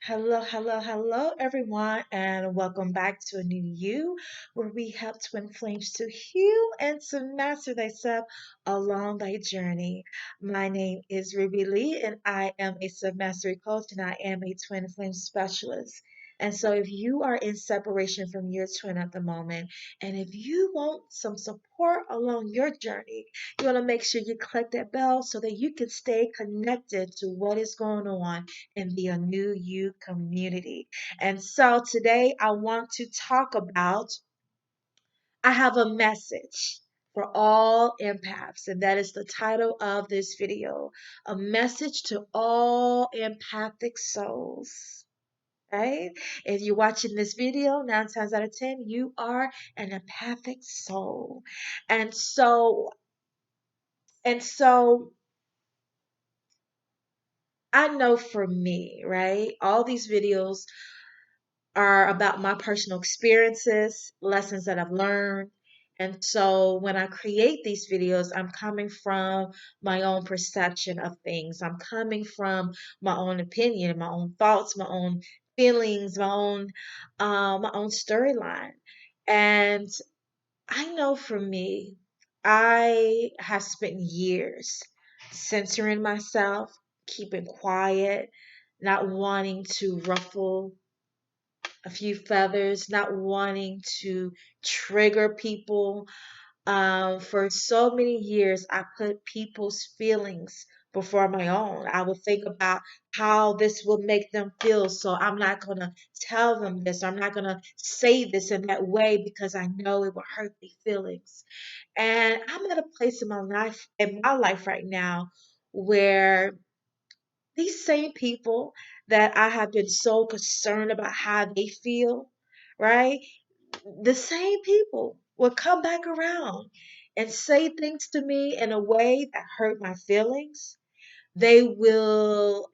Hello, hello, hello, everyone, and welcome back to a new you, where we help twin flames to heal and to master thyself along thy journey. My name is Ruby Lee, and I am a submastery coach, and I am a twin flame specialist. And so, if you are in separation from your twin at the moment, and if you want some support along your journey, you want to make sure you click that bell so that you can stay connected to what is going on in the Anew You community. And so today I want to talk about, I have a message for all empaths, and that is the title of this video, a message to all empathic souls. Right? If you're watching this video, 9 times out of 10, you are an empathic soul. And so, and so I know for me, right? All these videos are about my personal experiences, lessons that I've learned. And so when I create these videos, I'm coming from my own perception of things. I'm coming from my own opinion, my own thoughts, my own feelings, my own storyline. And I know for me, I have spent years censoring myself, keeping quiet, not wanting to ruffle a few feathers, not wanting to trigger people. For so many years, I put people's feelings before my own. I would think about how this will make them feel. So I'm not going to tell them this. I'm not going to say this in that way because I know it will hurt their feelings. And I'm at a place in my life right now where these same people that I have been so concerned about how they feel, right? The same people will come back around and say things to me in a way that hurt my feelings. They will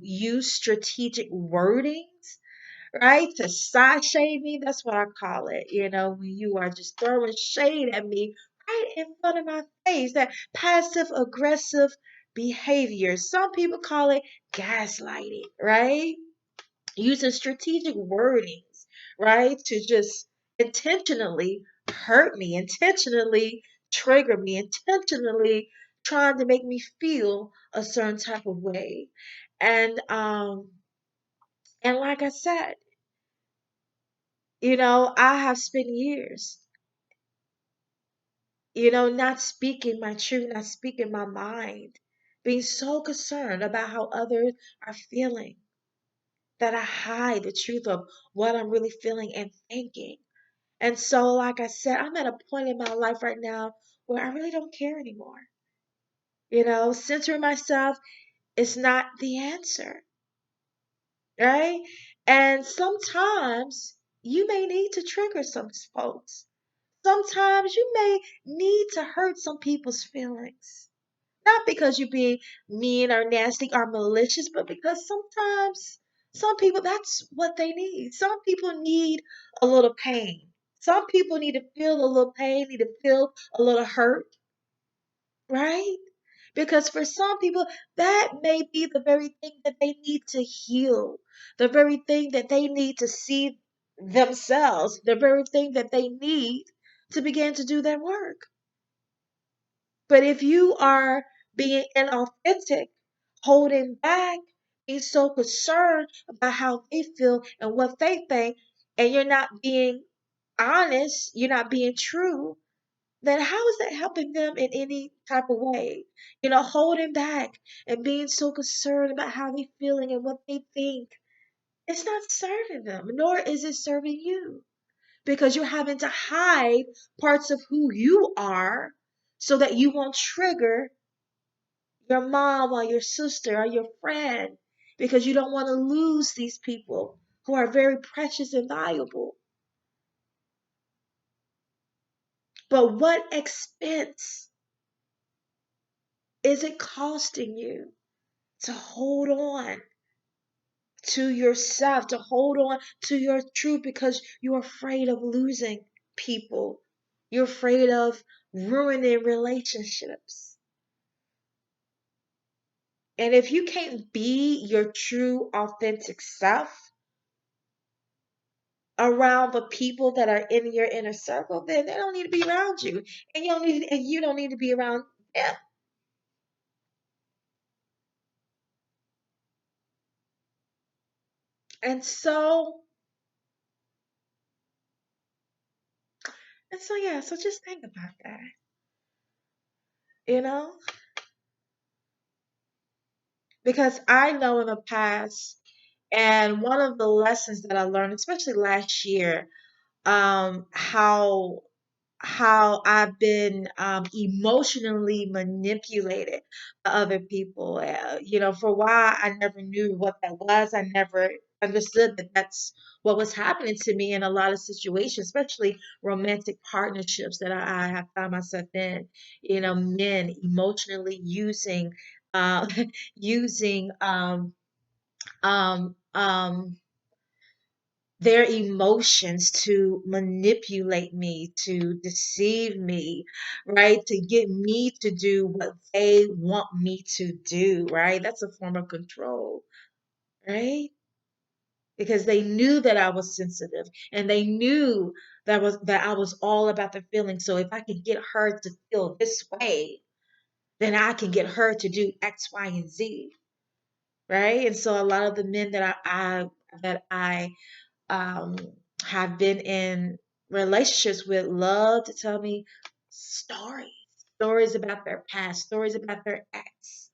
use strategic wordings, right? To side shade me. That's what I call it. When you are just throwing shade at me right in front of my face, that passive aggressive behavior. Some people call it gaslighting, right? Using strategic wordings, right? To just intentionally hurt me, intentionally trigger me, intentionally trying to make me feel a certain type of way. And like I said, I have spent years, not speaking my truth, not speaking my mind, being so concerned about how others are feeling that I hide the truth of what I'm really feeling and thinking. And so, like I said, I'm at a point in my life right now where I really don't care anymore. Censoring myself is not the answer, right? And sometimes you may need to trigger some folks. Sometimes you may need to hurt some people's feelings. Not because you're being mean or nasty or malicious, but because sometimes some people, that's what they need. Some people need a little pain. Some people need to feel a little pain, need to feel a little hurt, right? Because for some people, that may be the very thing that they need to heal, the very thing that they need to see themselves, the very thing that they need to begin to do their work. But if you are being inauthentic, holding back, being so concerned about how they feel and what they think, and you're not being honest, you're not being true, then how is that helping them in any type of way? Holding back and being so concerned about how they're feeling and what they think, it's not serving them, nor is it serving you because you're having to hide parts of who you are so that you won't trigger your mom or your sister or your friend because you don't want to lose these people who are very precious and valuable. But what expense is it costing you to hold on to yourself, to hold on to your truth because you're afraid of losing people? You're afraid of ruining relationships. And if you can't be your true, authentic self around the people that are in your inner circle, then they don't need to be around you. And you don't need to be around them. And so, yeah, so just think about that, you know? Because I know in the past, and one of the lessons that I learned, especially last year, how I've been emotionally manipulated by other people. For a while, I never knew what that was. I never understood that that's what was happening to me in a lot of situations, especially romantic partnerships that I have found myself in. Men emotionally uh, using um, um, their emotions to manipulate me, to deceive me, right? To get me to do what they want me to do, right? That's a form of control, right? Because they knew that I was sensitive and they knew that I was all about the feeling. So if I could get her to feel this way, then I can get her to do X, Y, and Z, right? And so a lot of the men that I um, have been in relationships with love to tell me stories, stories about their past, stories about their ex,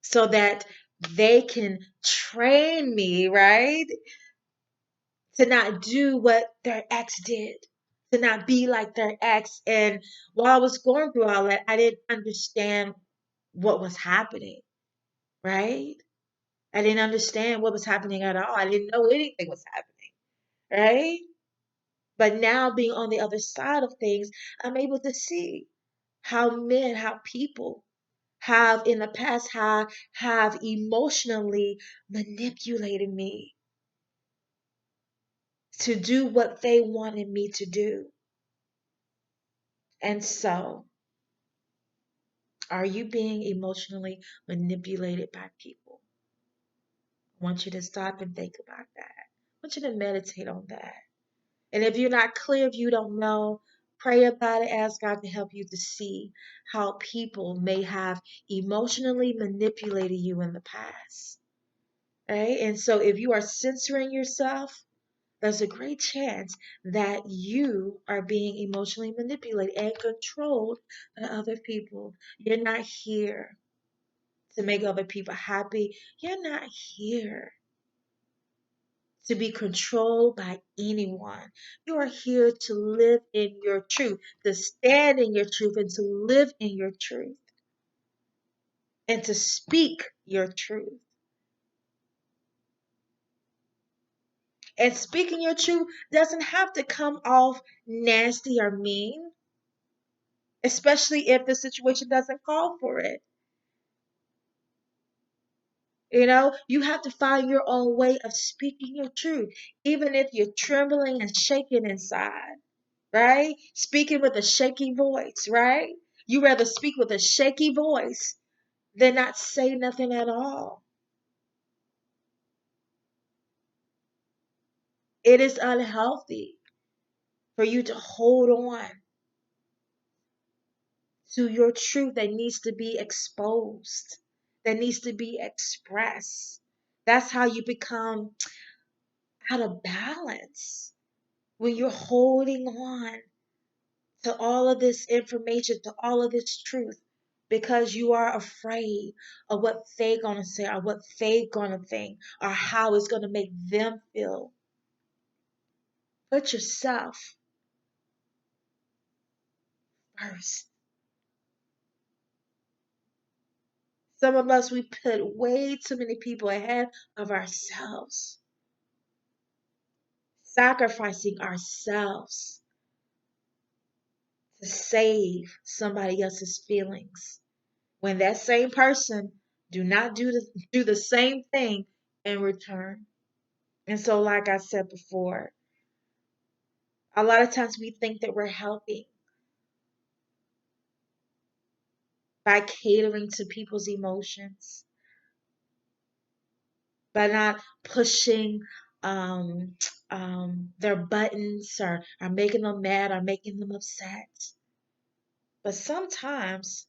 so that they can train me, right, to not do what their ex did, to not be like their ex. And while I was going through all that, I didn't understand what was happening, right? I didn't understand what was happening at all. I didn't know anything was happening, right? But now being on the other side of things, I'm able to see how people have in the past have emotionally manipulated me to do what they wanted me to do. And so, are you being emotionally manipulated by people? I want you to stop and think about that. I want you to meditate on that. And if you're not clear, if you don't know, pray about it. Ask God to help you to see how people may have emotionally manipulated you in the past. Right? And so if you are censoring yourself, there's a great chance that you are being emotionally manipulated and controlled by other people. You're not here to make other people happy. You're not here to be controlled by anyone. You are here to live in your truth, to stand in your truth, and to live in your truth, and to speak your truth. And speaking your truth doesn't have to come off nasty or mean, especially if the situation doesn't call for it. You have to find your own way of speaking your truth, even if you're trembling and shaking inside. Right? Speaking with a shaky voice, right? You rather speak with a shaky voice than not say nothing at all. It is unhealthy for you to hold on to your truth that needs to be exposed, that needs to be expressed. That's how you become out of balance, when you're holding on to all of this information, to all of this truth, because you are afraid of what they're going to say or what they're going to think or how it's going to make them feel. Put yourself first. Some of us, we put way too many people ahead of ourselves, sacrificing ourselves to save somebody else's feelings, when that same person do not do the same thing in return. And so, like I said before, a lot of times we think that we're helping by catering to people's emotions, by not pushing um, their buttons, or making them mad or making them upset. But sometimes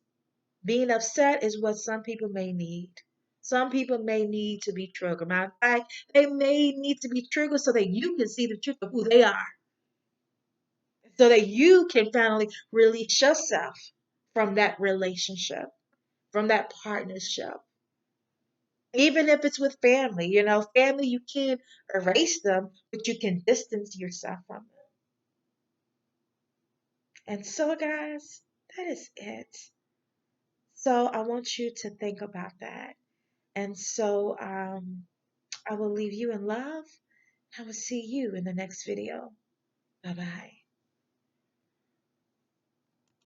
being upset is what some people may need. Some people may need to be triggered. Matter of fact, they may need to be triggered so that you can see the truth of who they are, so that you can finally release yourself from that relationship, from that partnership. Even if it's with family, family, you can't erase them, but you can distance yourself from them. And so, guys, that is it. So, I want you to think about that. And so, I will leave you in love. I will see you in the next video. Bye bye.